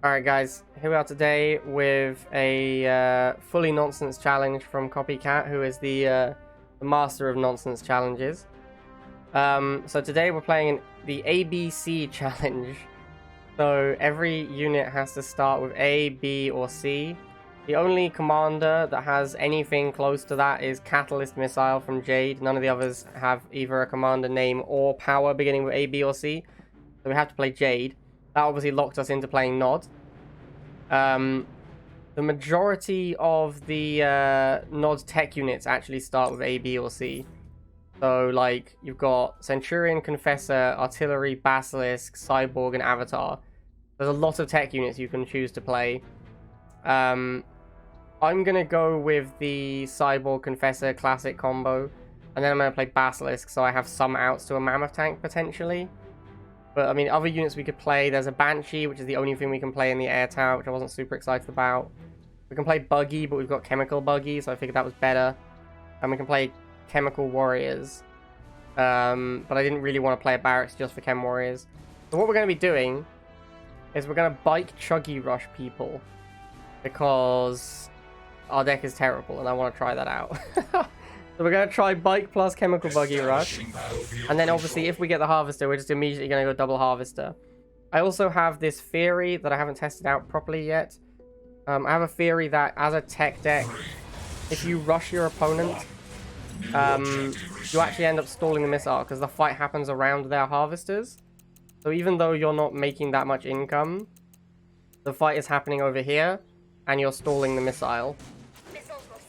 Alright guys, here we are today with a fully nonsense challenge from Copycat, who is the master of nonsense challenges. So today we're playing the ABC challenge. So every unit has to start with A, B, or C. The only commander that has anything close to that is Catalyst Missile from Jade. None of the others have either a commander name or power beginning with A, B, or C. So we have to play Jade. That obviously locked us into playing Nod. The majority of the Nod tech units actually start with A, B, or C. So, like, you've got Centurion, Confessor, Artillery, Basilisk, Cyborg, and Avatar. There's a lot of tech units you can choose to play. I'm gonna go with the Cyborg, Confessor, Classic combo. And then I'm gonna play Basilisk, so I have some outs to a Mammoth tank, potentially. But, I mean, other units we could play, there's a Banshee, which is the only thing we can play in the Air Tower, which I wasn't super excited about. We can play Buggy, but we've got Chemical Buggy, so I figured that was better. And we can play Chemical Warriors. But I didn't really want to play a Barracks just for Chem Warriors. So what we're going to be doing is we're going to Bike Chuggy rush people. Because our deck is terrible, and I want to try that out. So we're going to try Bike plus Chemical Buggy Rush. And then obviously if we get the Harvester, we're just immediately going to go double Harvester. I also have this theory that I haven't tested out properly yet. I have a theory that as a tech deck, if you rush your opponent, you actually end up stalling the missile because the fight happens around their Harvesters. So even though you're not making that much income, the fight is happening over here and you're stalling the missile.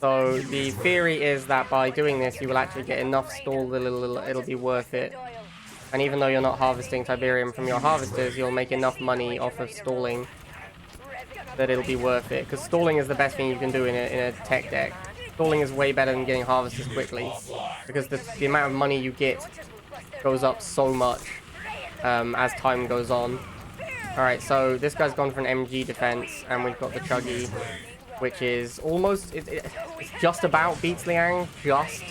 So the theory is that by doing this, you will actually get enough stall that it'll be worth it. And even though you're not harvesting Tiberium from your harvesters, you'll make enough money off of stalling that it'll be worth it. Because stalling is the best thing you can do in a tech deck. Stalling is way better than getting harvesters quickly. Because the amount of money you get goes up so much as time goes on. Alright, so this guy's gone for an MG defense, and we've got the Chuggy, which is almost, it's just about beats Liang, just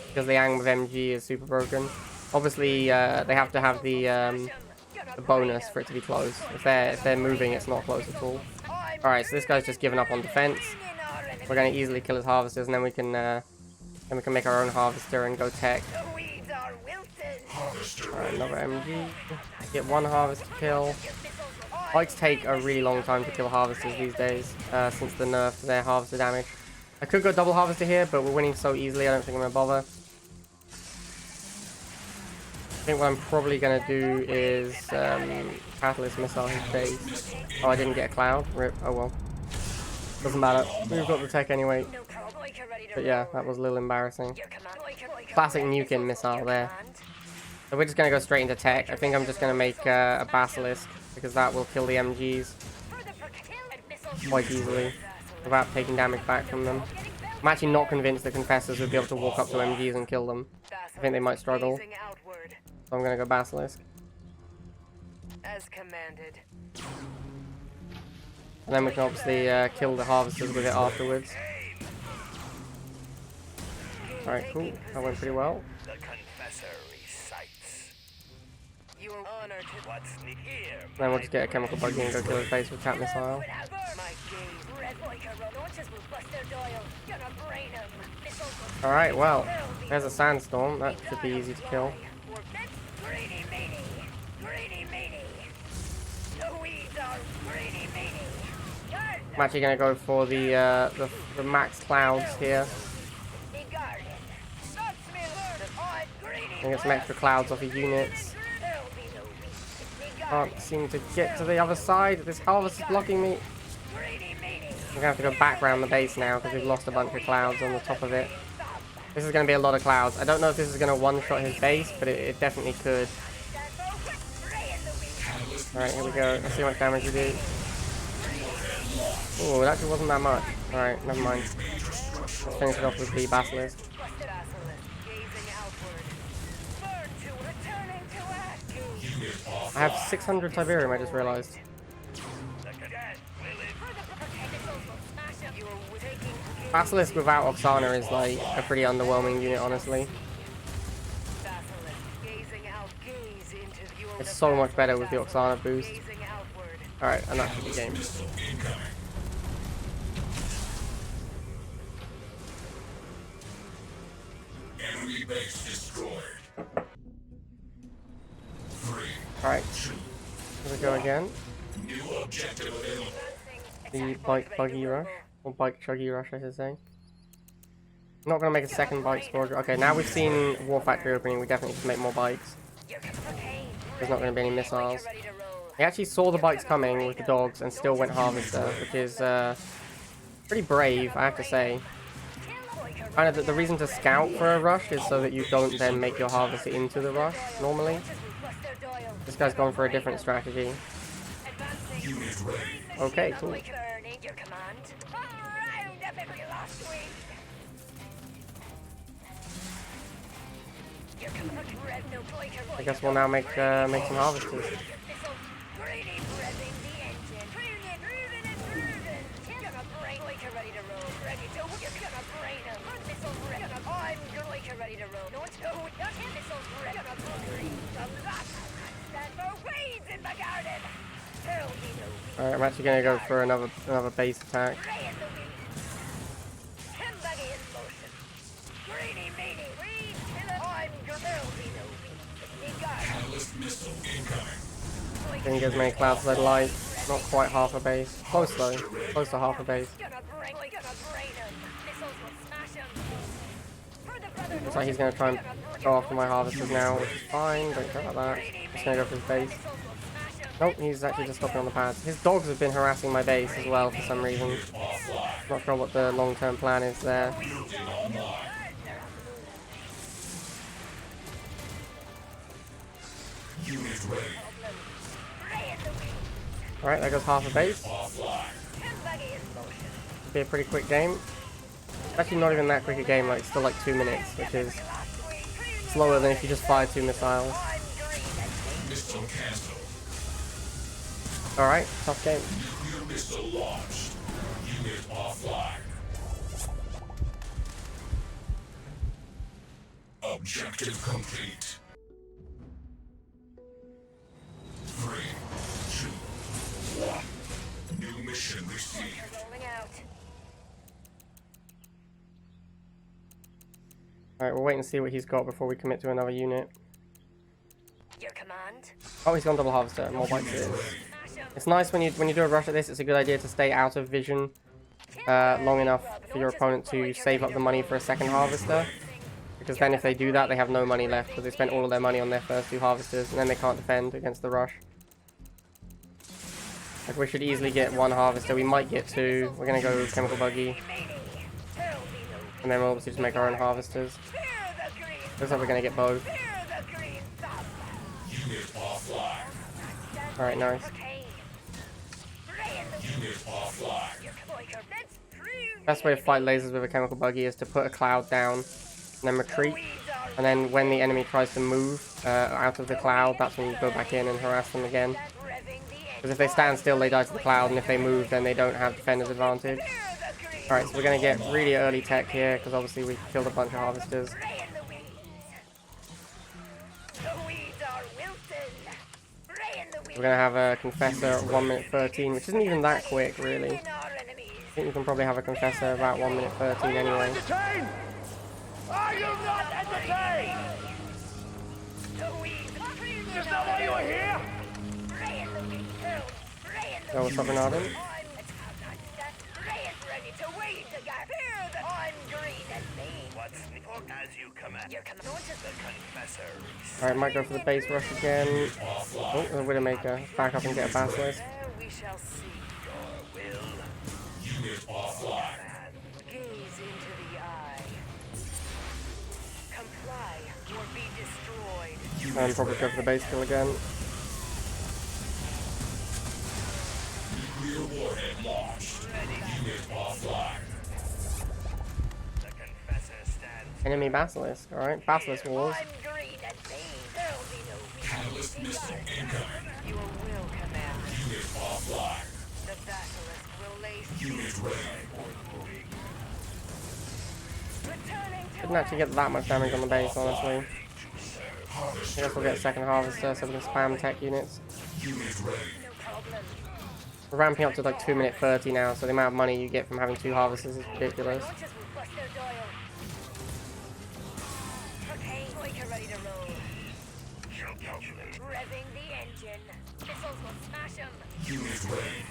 because Liang with MG is super broken. Obviously, they have to have the bonus for it to be close. If they're moving, it's not close at all. Alright, so this guy's just given up on defense. We're going to easily kill his harvesters, and then we can make our own harvester and go tech. Alright, another MG. Get one harvester kill. Bikes take a really long time to kill harvesters these days, since the nerf to their harvester damage. I could go double harvester here, but we're winning so easily, I don't think I'm going to bother. I think what I'm probably going to do is Catalyst Missile his base. Oh, I didn't get a cloud. Rip. Oh well. Doesn't matter. We've got the tech anyway. But yeah, that was a little embarrassing. Classic Nukin missile there. So we're just going to go straight into tech. I think I'm just going to make a Basilisk, because that will kill the MGs quite easily without taking damage back from them. I'm actually not convinced the Confessors would be able to walk up to MGs and kill them. I think they might struggle. So I'm going to go Basilisk. As commanded. And then we can obviously kill the Harvesters with it afterwards. Alright, cool. That went pretty well. Then we'll just get a Chemical Buggy and go kill his base with Cat Missile. Alright, well, there's a Sandstorm. That should be easy to kill. I'm actually going to go for the max clouds here. And get some extra clouds off of units. Can't seem to get to the other side. This harvest is blocking me. I'm gonna have to go back around the base now because we've lost a bunch of clouds on the top of it. This is gonna be a lot of clouds. I don't know if this is gonna one-shot his base, but it definitely could. Alright, here we go. Let's see how much damage we do. Oh, it actually wasn't that much. Alright, never mind. Let's finish it off with the Basilisk. I have 600 Tiberium, I just realized. Basilisk without Oksana is like a pretty underwhelming unit, honestly. It's so much better with the Oksana boost. Alright, and that should be game. Enemy base destroyed. Alright. Here we go again. New objective available. The bike-buggy rush. Or bike-chuggy rush, I should say. I'm not going to make a second bike squad. Okay, now we've seen War Factory opening, we definitely need to make more bikes. There's not going to be any missiles. He actually saw the bikes coming with the dogs and still went harvester, which is pretty brave, I have to say. Kind of the reason to scout for a rush is so that you don't then make your harvester into the rush, normally. This guy's gone for a different strategy. Okay, cool. I guess we'll now make some harvesters. Alright, I'm actually gonna go for another base attack. Didn't get as many clouds as I'd like. Not quite half a base. Close though. Close to half a base. Looks like he's gonna try and go after my harvesters now, which is fine. Don't care about that. Just gonna go for his base. Nope, he's actually just stopping on the pads. His dogs have been harassing my base as well for some reason. Not sure what the long-term plan is there. Alright, there goes half a base. Should be a pretty quick game. Actually not even that quick a game, like still like 2 minutes, which is slower than if you just fire 2 missiles. Alright, tough game. Objective complete. 3, 2, 1. New mission received. Alright, we'll wait and see what he's got before we commit to another unit. Your command? Oh, he's gone double harvester. More bikes it is. It's nice when you do a rush like this, it's a good idea to stay out of vision long enough for your opponent to save up the money for a second harvester. Because then if they do that, they have no money left because they spent all of their money on their first 2 harvesters and then they can't defend against the rush. Like, we should easily get 1 harvester. We might get 2. We're going to go chemical buggy. And then we'll obviously just make our own harvesters. Looks like we're going to get both. Alright, nice. Best way to fight lasers with a chemical buggy is to put a cloud down and then retreat. And then when the enemy tries to move out of the cloud, that's when you go back in and harass them again. Because if they stand still, they die to the cloud, and if they move, then they don't have defender's advantage. Alright, so we're going to get really early tech here, because obviously we killed a bunch of harvesters. We're going to have a Confessor at 1 minute 13, which isn't even that quick, really. I think you can probably have a Confessor about 1 minute 13 anyway. Are you not entertained? Is that why you're here? So what's up, Bernardin? Alright, might go for the base rush again. Oh, the Widowmaker. Back up and get a Basilisk. We shall see. Unit offline. Gaze into the eye. Comply or be destroyed. And probably go for the base kill again. Nuclear warhead launched. Unit offline. The Confessor stands. Enemy Basilisk. Alright, Basilisk Wars. Catalyst missile incoming. Your will command. Unit offline. The basilisk will lay Unit ready. returning to Didn't actually get that much damage on the base, honestly. I guess we'll get a second harvester so we can spam tech units. Unit ready. no problem. We're ramping up to like 2 minute 30 now, so the amount of money you get from having 2 harvesters is ridiculous. Launchers will bust their dial. Okay, Biker ready to roll. Revving the engine. Missiles will smash them. Unit ready.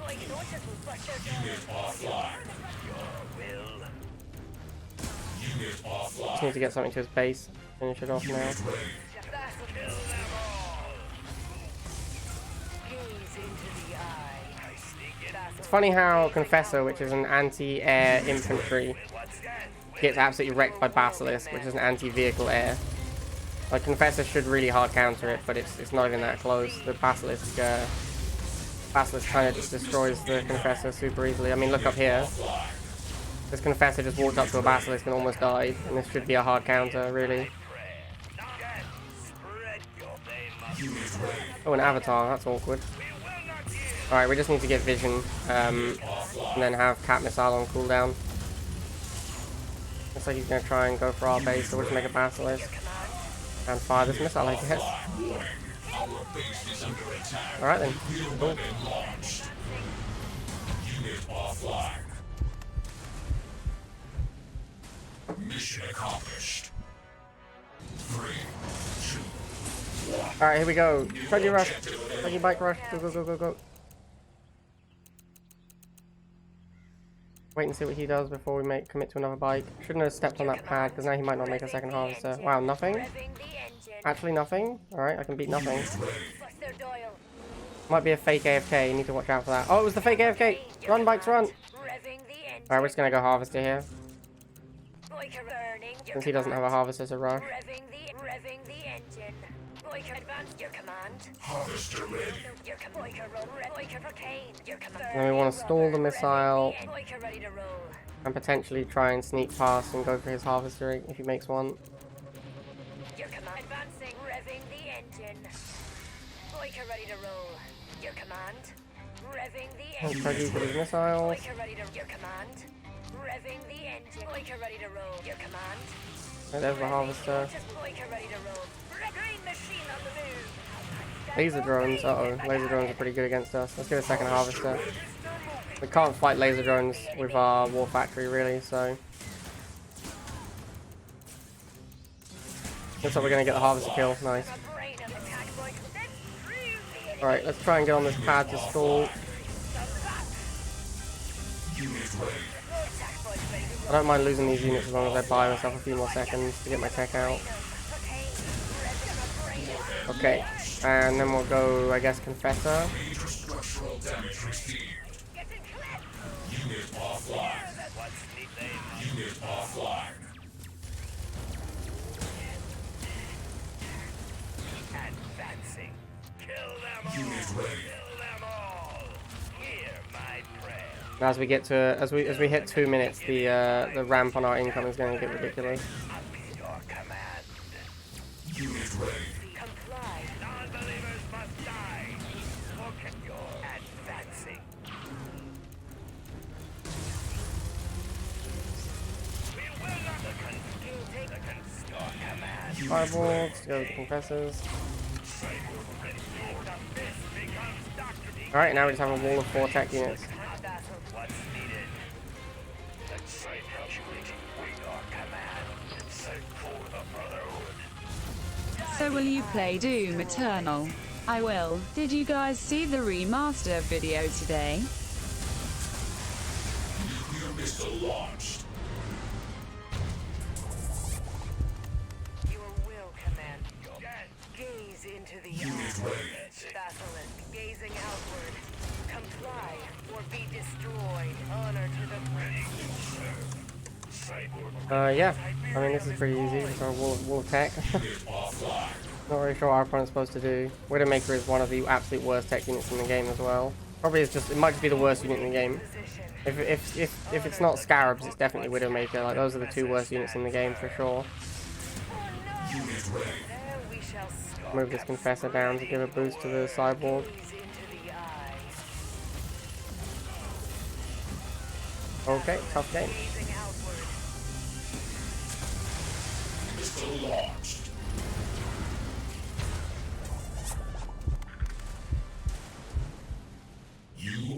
Biker launchers will bust their dial. Unit offline. Unit Just offline. need to get something to his base. Finish it off now. Unit ready. Gaze into the eye. It's funny how Confessor, which is an anti-air infantry, gets absolutely wrecked by Basilisk, which is an anti-vehicle air. Like, Confessor should really hard counter it, but it's not even that close. The Basilisk kind of just destroys the Confessor super easily. I mean, look up here. This Confessor just walked up to a Basilisk and almost died, and this should be a hard counter, really. Oh, an Avatar, that's awkward. Alright, we just need to get Vision, and then have Cat Missile on cooldown. Looks like he's going to try and go for our base, so we'll just make a Basilisk. And fire this missile, I guess. Our base is under attack. Alright then. Wheel Cool. weapon launched. Unit offline. Mission accomplished. 3, 2, 1. Alright, here we go. Chuggy rush. Chuggy bike rush. Go, go, go, go, go. Wait and see what he does before we commit to another bike. Shouldn't have stepped on that pad, because now he might not make a second harvester. Wow, nothing? Revving the engine. Actually nothing? Alright, I can beat nothing. Bust their dial. Might be a fake AFK, you need to watch out for that. Oh, it was the fake AFK! Run, bikes, run! Revving the engine. Alright, we're just gonna go harvester here, Biker burning. Your since he doesn't have a harvester to rush. Revving the engine. Biker advance your command. Harvester ready. Your biker roll. Biker for Kane. Your command. Then we want to stall the missile, Biker ready to roll. and potentially try and sneak past and go for his harvester if he makes one. Your command. Advancing. Revving the engine. Biker ready to roll. Your command. Revving the Oh, engine. Chuggy for his missiles. Biker ready to your command. Revving the engine. Biker ready to roll. Your command. Right, there's the harvester. Just Biker ready to roll. Green machine on the move. Laser drones. Uh-oh, laser drones are pretty good against us. Let's get a second harvester. We can't fight laser drones with our war factory, really, so... Looks like we're gonna get the harvester kill. Nice. Brain of attack bike. Then through the Alright, let's try and get on this pad to stall. Unit ready. attack bike ready to I don't mind losing these units as long as I buy myself a few more seconds to get my tech out. Okay, and then we'll go, I guess, Confessor. Major structural damage received. Unit offline. Unit offline. Advancing. Kill them all. Unit ready. Kill them all. Hear my prayer. And as we get to, as we hit 2 minutes, the ramp on our income is going to get ridiculous. Your command. Unit ready. comply. Non-believers must die. Look at your advancing. We will not your command. Fireball, let's go with the Confessors. Alright, now we just have a wall of 4 tech units. What's needed? Execute your command. Send for the Brotherhood. So will you play Doom Eternal? I will. Did you guys see the remaster video today? Nuclear missile launched. Your will command. Gaze into the Unit eye. ready. Basilisk gazing outward. Comply or be destroyed. Honor to the Yeah, I mean, this is pretty easy. Just a wall of tech. Unit offline. Not really sure what our opponent's supposed to do. Widowmaker is one of the absolute worst tech units in the game as well. Probably it's just, it might just be the worst unit in the game. position. If it's not Scarabs, it's definitely Widowmaker. Like, those are the 2 worst units in the game for sure. Unit ready. There we shall stalk. Move this Confessor down to give a boost to the Cyborg. Gaze into the eye. Okay, tough game. Gazing outward. Missile launched.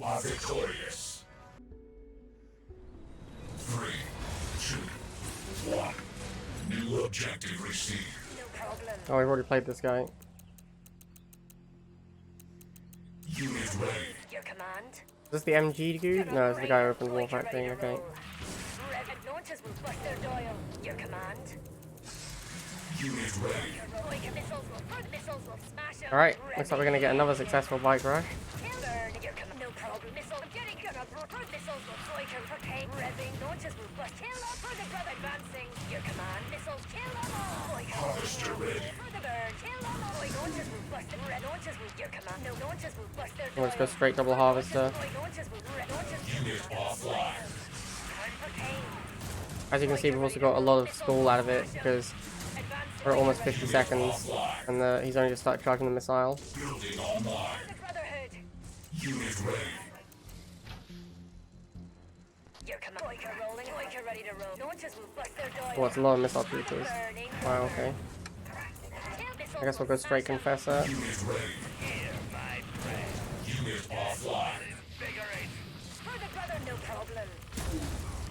are victorious. 3, 2, 1. New objective received. No problem. Oh, we've already played this guy. Unit ready. Your command. Is this the MG dude? No, it's the guy who opened the Warpack thing, okay. Rev launchers will bust their dial. Your command. Unit ready. Boyka missiles will smash them. Alright, looks like we're gonna get another successful bike rush. Burn. Your command. No problem. Missile. I'm getting gonna burn missiles will Boyka cocaine. Revving launchers will bust. Kill up for the brother advancing. Your command. Missiles kill them all. Boyka. Harvester ready. For the burn. Kill them all. Boy launchers will bust. Red launchers will. Your command. No launchers will bust their We'll just go straight double harvester. Boy launchers will. Red launchers will. Unit offline. Time for pain. As you can see, we've also got a lot of stall out of it because we're at almost 50 seconds and he's only just started charging the missile. Building online. The Brotherhood. Unit ready. Your command. Boyka rolling. Boyka ready to roll. Launchers will bust their dial. Oh, it's a lot of missile troopers. Burning. Wow, okay. I guess we'll go straight Confessor. Unit ready. Here, my friend. Unit offline. Invigorate. For the brother, no problem.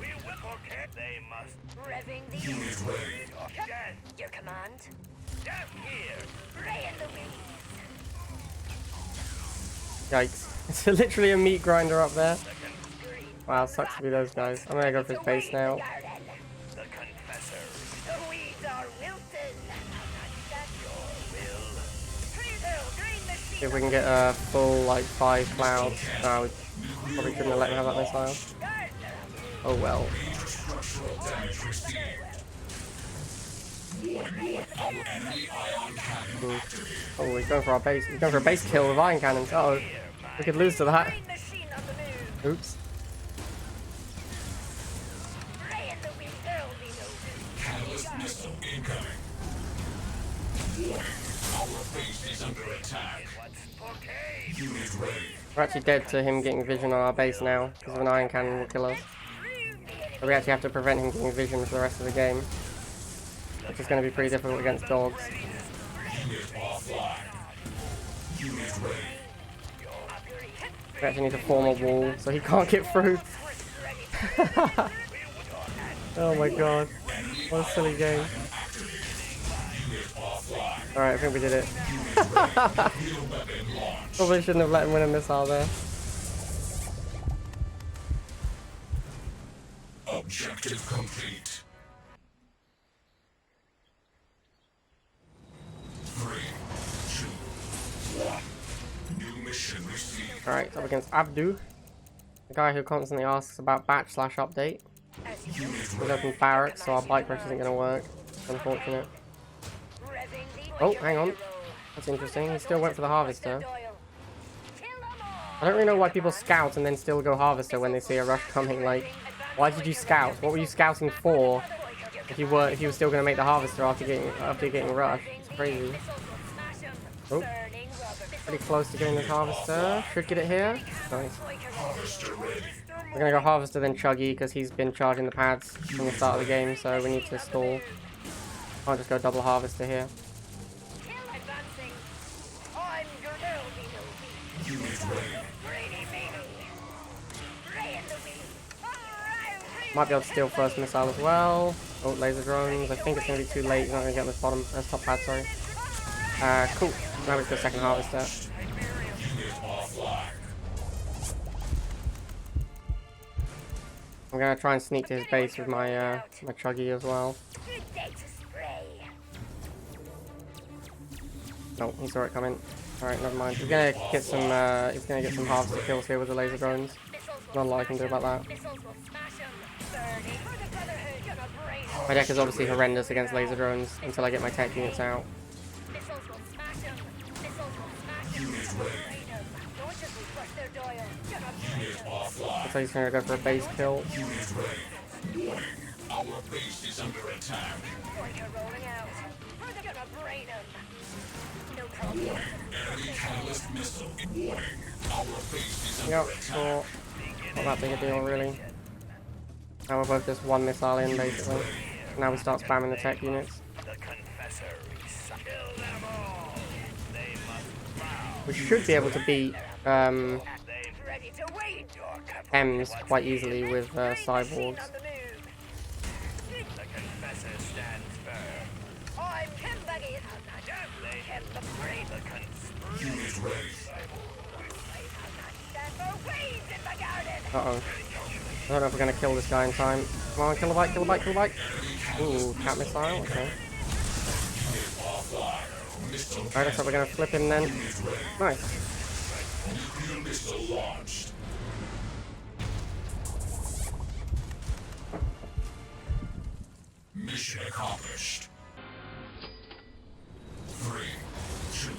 We will okay. They must. Revving the Unit ready. Death. Your command. Death here. Ray in the weeds. Yikes. It's literally a meat grinder up there. Green. Wow, sucks to be those guys. I'm gonna go for his base now. Garden. The confessor. The weeds are wilted. That's your Will. green machine. See if we can get a full, like, 5 clouds. No, we probably couldn't have let him have that missile. Oh well. Major structural damage received. Enemy ion cannon activated. Oh, he's going for our base. He's going for a base kill with iron cannons. Oh, we could lose to that. Green machine on the move. Oops. Ray in the weeds. There'll be no Catalyst missile incoming. Warning. Our base is under attack. What's okay? Unit ready. We're actually dead to him getting vision on our base now, because an iron cannon will kill us. So we actually have to prevent him getting vision for the rest of the game, which is going to be pretty difficult against dogs. Unit offline. Unit ready. We actually need to form a wall so he can't get through. Oh my god. What a silly game. Unit offline. Alright, I think we did it. New weapon launch. Probably shouldn't have let him win a missile there. Objective complete. 3, 2, 1. New mission received. Alright, so up against Abdu, the guy who constantly asks about batch/update. Unit We've ready. opened barracks, so our bike rush isn't going to work. It's unfortunate. Revving the Oh, hang on. That's interesting. He still went for the harvester. Kill them all. I don't really know why people scout and then still go harvester when they see a rush coming. Like, why did you scout? What were you scouting for if you were still going to make the harvester after getting rushed? It's crazy. Oh, pretty close to getting this harvester. Should get it here. Nice. Harvester ready. We're gonna go harvester then Chuggy because he's been charging the pads from the start of the game, so we need to stall. Can't just go double harvester here. Unit ready. Might be able to steal first missile as well. Oh, laser drones. I think it's gonna be too late. You're not gonna get this top pad, sorry. Cool. Now let's go second harvester. Unit offline. I'm gonna try and sneak to his base with my my Chuggy as well. No, he saw it coming. Alright, never mind. He's gonna get some harvester kills here with the laser drones. Not a lot I can do about that. My deck is obviously horrendous against laser drones until I get my tech units out. Unit ready. Unit offline. So he's gonna go for a base kill. Unit ready. Warning. Our base is under attack. Warning. Enemy catalyst missile. Warning. Our base is under Yep, attack. sure. Not that big a deal, really. Now we're both just one missile in, basically. Now we start spamming the tech units. The confessor. Kill them all. They must bow. We should be able to beat They've ready to wait. M's quite easily with cyborgs. The Confessor stands firm. I'm Kim Buggy. I'm not Kim the Brave. The conspiracy. Unit ready. Stand for weeds in the garden. Uh-oh. I don't know if we're gonna kill this guy in time. Come on, kill the bike, kill the bike, kill the bike. Ooh, cat missile, okay. Alright, looks like we're gonna flip him then. Nice. Nuclear missile launched. Mission accomplished. 3, 2.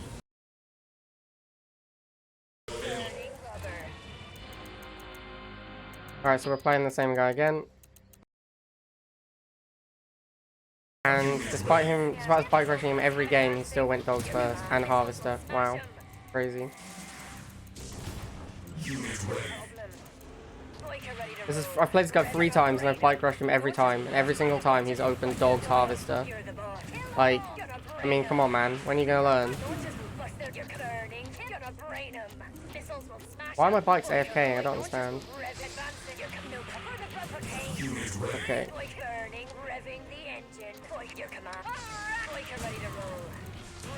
Alright, so we're playing the same guy again. And despite us bike rushing him every game, he still went dogs first and harvester. Wow. Crazy. Unit ready. I've played this guy 3 times and I've bike rushed him every time. And every single time he's opened dogs harvester. Like, I mean, come on man, when are you gonna learn? Why are my bikes AFKing? I don't understand. Unit ready. Okay. Revving the engine. Your command. Boyka ready to roll.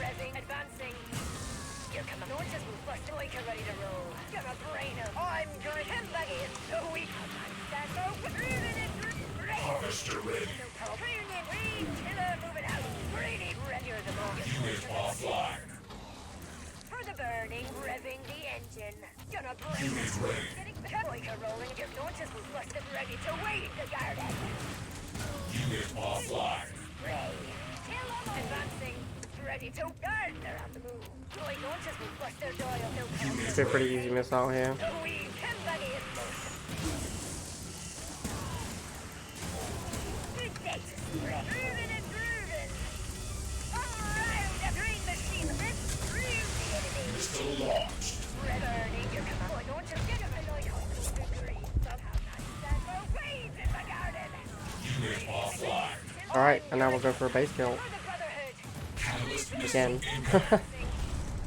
Revving, advancing. Your command. No one just move. Boyka ready to roll. Gonna brain him. I'm good. Him baggy is so weak. Stand for moving it. Harvester ready. No problem. Bring it. Read. Killer. Move it out. Bring it. You're the boss. Unit offline. For the burning. Revving the engine. Gonna brain Unit him. ready. Getting the Boyka rolling. Your launches will busted. Ready to wait the garden. Unit offline. Ray. Kill 'em. Advancing. Ready to guard. They're on the move. Boy launches will bust their joy of no problem. It's a pretty easy missile here. The weed can buggy in motion. Good day to spray. Grooving and grooving. Alright, the green machine. Let's groove the enemy. Missile launched. Red burning. Your command. Boy launches get him. I know you're the green. Somehow not stand for weeds in the garden. Unit offline. Alright, and now we'll go for a base kill. For the brotherhood. Catalyst missile Again. inbound.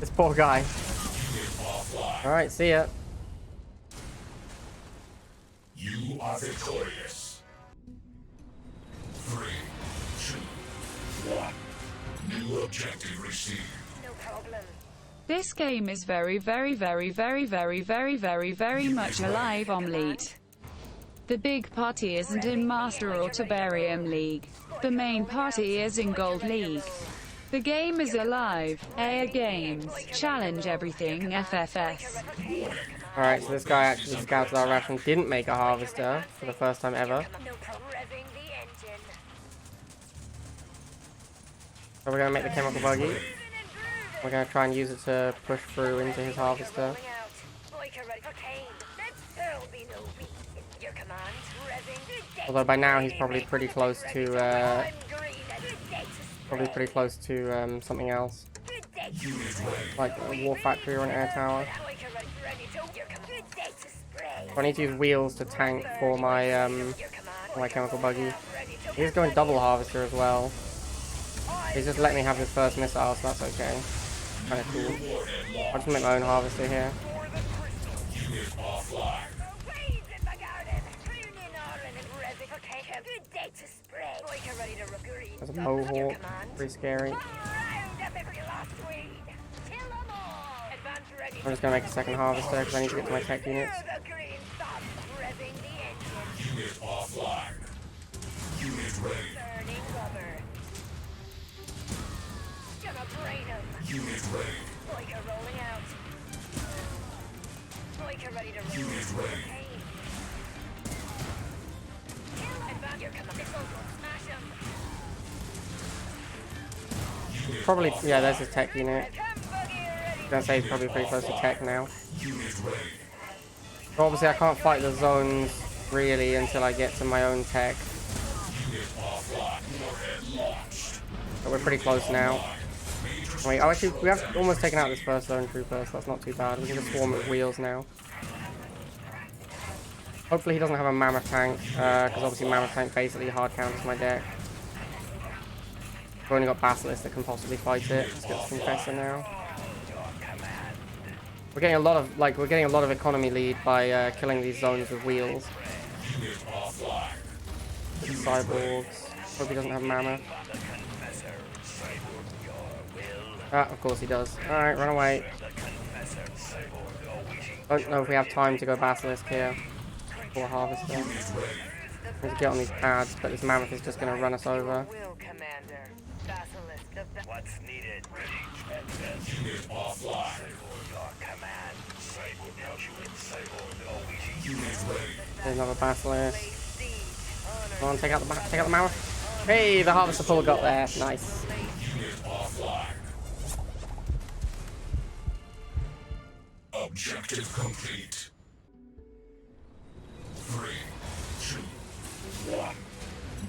This poor guy. Unit offline. Alright, see ya. You are victorious. 3, 2, 1. New objective received. No problem. This game is very much alive, Omelette. The big party isn't in Master or Tiberium League. The main party is in Gold League. The game is alive. Air Games. Challenge everything FFS. Alright, so this guy actually scouted our ration, didn't make a harvester for the first time ever. No problem. Revving the engine. So we're gonna make the chemical buggy. We're gonna try and use it to push through into his harvester. Rolling out. Boyka ready for Kane. There'll be no weak in your command. Revving. Good day. Although by now he's probably pretty close to I'm green. Good day to something else. Good day to Unit ready. Like a war factory or an air tower. Boyka ready to your command. Good day to spray. So I need to use wheels to tank for my Your command. chemical buggy. Ready to He's going double harvester as well. He's just let me have his first missile, so that's okay. Kinda cool. I'll just make my own harvester here. Unit offline. weeds in the garden. Pruning orange and revving for Kane. Good day to spray. Boyka ready to green. There's a Your mohawk. command. Pretty scary. Round up every last weed. Kill 'em all. Advance ready. I'm just gonna make a second harvester because I need to get to my tech units. The green thumb. Revving the engine. Unit offline. Unit ready. Burning rubber. Gonna brain 'em. Unit ready. Boyka rolling out. Boyka ready to roll. Unit ready. Kane. Kill advance your command. Missiles will smash 'em. Unit Probably, offline. yeah, there's his tech unit. Come buggy ready. I'm gonna say he's probably pretty close to tech now. Unit ready. So obviously I can't fight the zones really until I get to my own tech. Unit offline. Warhead launched. But we're pretty close now. Wait, oh actually, we have almost taken out this first zone trooper, so that's not too bad. We can just swarm with wheels now. Hopefully he doesn't have a mammoth tank, because obviously mammoth tank basically hard counters my deck. We've only got Basilisk that can possibly fight it. Let's get the Confessor now. We're getting a lot of economy lead by killing these zones with wheels. Cyborgs. Hope he doesn't have mammoth. Ah, of course he does. Alright, run away. Don't know if we have time to go basilisk here. Or harvester. Need to get on these pads, but this mammoth is just going to run us over. What's needed? Unit offline. Your command. Unit ready. There's another basilisk. Come on, take out the mammoth. Hey, the harvester pull got there. Nice. Unit offline. Objective complete. 3, 2, 1.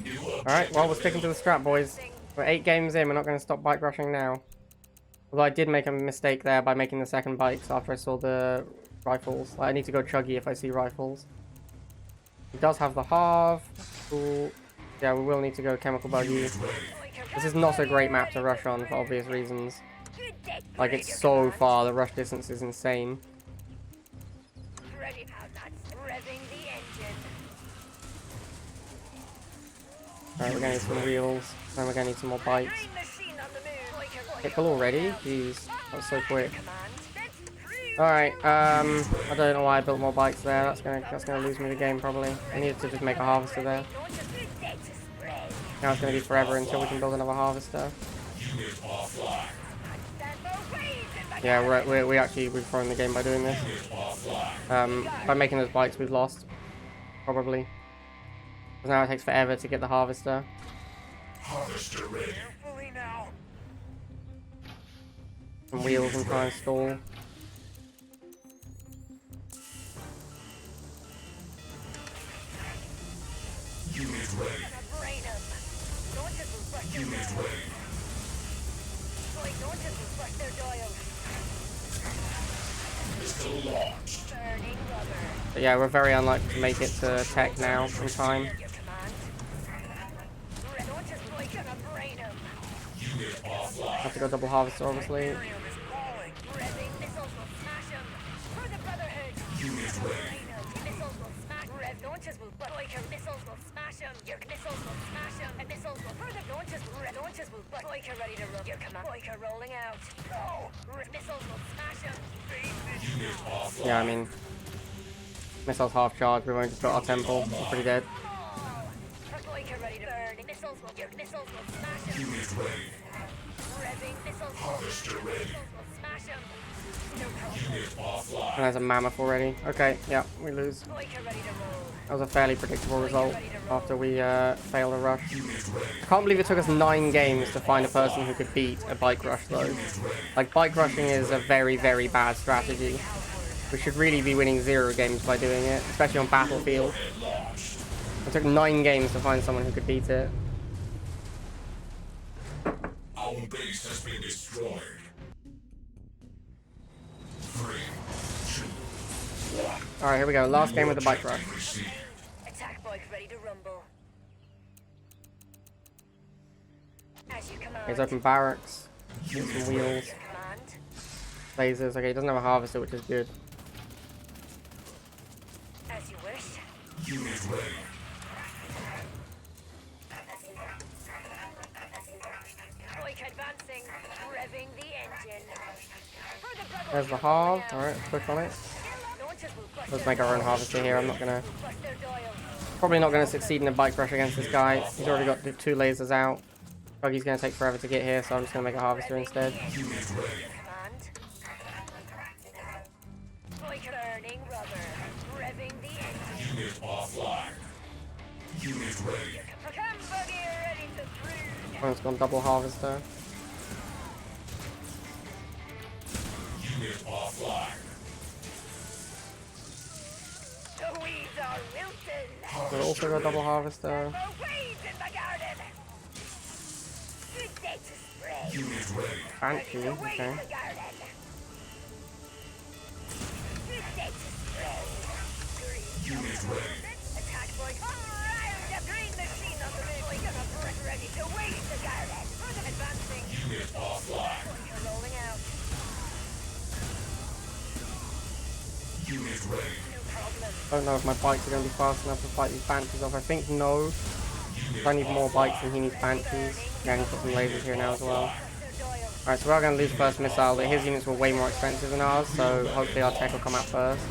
New Alright, well, we're sticking to the strat, boys. We're 8 games in, we're not going to stop bike rushing now. Although I did make a mistake there by making the second bikes after I saw the rifles. Like, I need to go chuggy if I see rifles. He does have the halve. Cool. Yeah, we will need to go chemical buggy. This is not a great map to rush on for obvious reasons. Like, it's so far, the rush distance is insane. Alright, we're gonna need some wheels, and we're gonna need some more bikes. Hit pull already? Jeez, that was so quick. Alright, I don't know why I built more bikes there. That's gonna lose me the game probably. I needed to just make a harvester there. Now it's gonna be forever until we can build another harvester. Yeah, we've thrown the game by doing this. By making those bikes we've lost. Probably. Because now it takes forever to get the harvester. Harvester ready. And wheels and try and stall. Unit ready. Unit ready. Missile launched. But yeah, we're very unlikely to make it to tech now in time. Unit offline. Have to go double harvester obviously. Unit ready. Launchers will missiles will smash them. Your missiles will smash them. And missiles will further launchers will Boiker ready to roll. Your command. Boiker rolling out. No. Missiles will smash them. Unit offline. Yeah, I mean, missiles half charged. We've only just got our temple. We're pretty dead. Boiker ready to burn. Missiles will smash them. Unit ready. Revving missiles Harvester ready. will smash them. Unit offline. And there's a mammoth already. Okay, yeah, we lose. Boiker ready to roll. That was a fairly predictable result after we failed a rush. Unit ready. I can't believe it took us 9 games to find a person who could beat a bike rush though. Like, bike rushing is a very, very bad strategy. We should really be winning 0 games by doing it, especially on Battlefield. It took 9 games to find someone who could beat it. Our base has been destroyed. 3, 2, 1. Alright, here we go. Last game with the bike rush. Received. Attack bike ready to rumble. As you command. Here's open barracks. Get some wheels. Command. Lasers. Okay, he doesn't have a harvester, which is good. As you wish. Unit ready. Boiker advancing. Revving the engine. There's the halve. Alright, let's push on it. Launchers will bust Let's their make our own harvester here. I'm not gonna... bust their dial. Probably not gonna succeed in a bike rush against this guy. He's already got 2 lasers out. Chuggy's gonna take forever to get here, so I'm just gonna make a harvester instead. Unit ready. Command. Boiker burning rubber. Revving the engine. Unit offline. Unit ready. Come buggy ready to through. One's gone double harvester. Unit offline. The weeds are wilted. We'll also go double harvester. No weeds in the garden. Good day to spread. Unit ready. Fancy, Weeds okay. in the garden. Good day to spread. Green. Unit ready. Attack boy. The green machine on the move. Like a brick ready to weed the garden. Further advancing. Unit offline. You're rolling out. Don't know if my bikes are going to be fast enough to fight these banshees off. I think no. I need more bikes than he needs banshees. Yeah, and he's got some lasers here now as well. Alright, so we're going to lose first missile, but his units were way more expensive than ours, so hopefully our tech will come out first.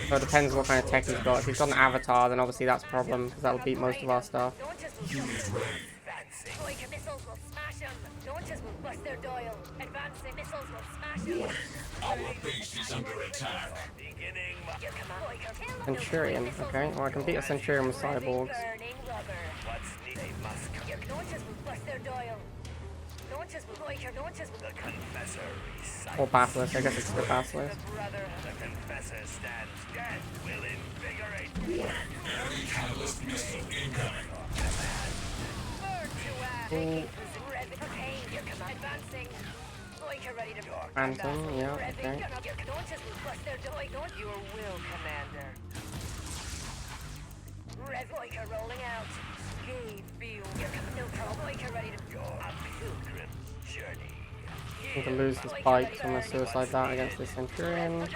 So it depends what kind of tech he's got. If he's got an avatar, then obviously that's a problem, because that'll beat most of our stuff. Our base is under attack. Centurion, okay. Well, I can beat a Centurion with cyborgs. Or Basilisk, I guess it's the Basilisk. Catalyst missile incoming. Phantom, yeah, okay. Your will, Commander. Red Boyker rolling out. Gave field. No trouble. Boyker ready to go. A pilgrim journey. I'm going to lose this bike, so I'm going to suicide that against this Centurion.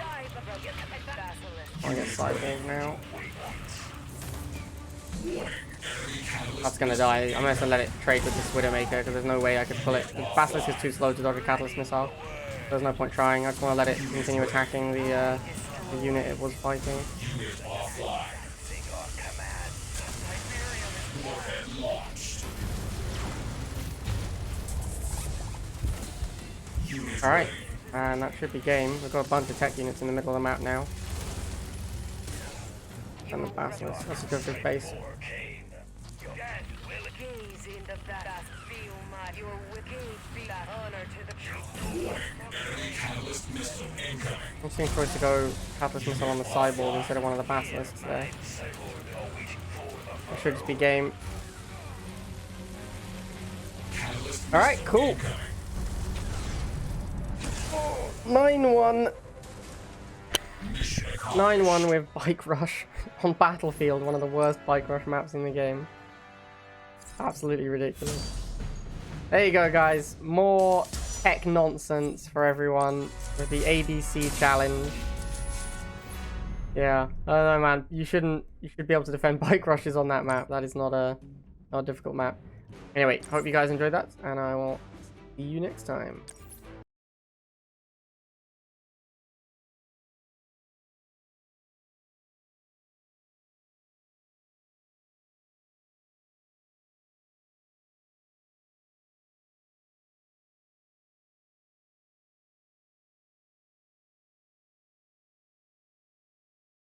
I'll get cyborg now. That's going to die. I'm going to let it trade with this Widowmaker, because there's no way I could pull it. The Basilisk is too slow to dodge a Catalyst Missile. There's no point trying. I just want to let it continue attacking the unit it was fighting. Alright, and that should be game. We've got a bunch of tech units in the middle of the map now. And the Basilisk. Let's go for his base. Catalyst missile incoming. I'm seeing choice to go Catalyst Missile on the Cyborg instead of one of the Basilisks there. It should just be game. Alright, cool. 9-1. 9-1 with Bike Rush on Battlefield, one of the worst Bike Rush maps in the game. Absolutely ridiculous. There you go, guys. More tech nonsense for everyone with the ABC challenge. Yeah, I don't know, man. You should be able to defend Bike Rushes on that map. That is not a difficult map. Anyway, hope you guys enjoyed that, and I will see you next time.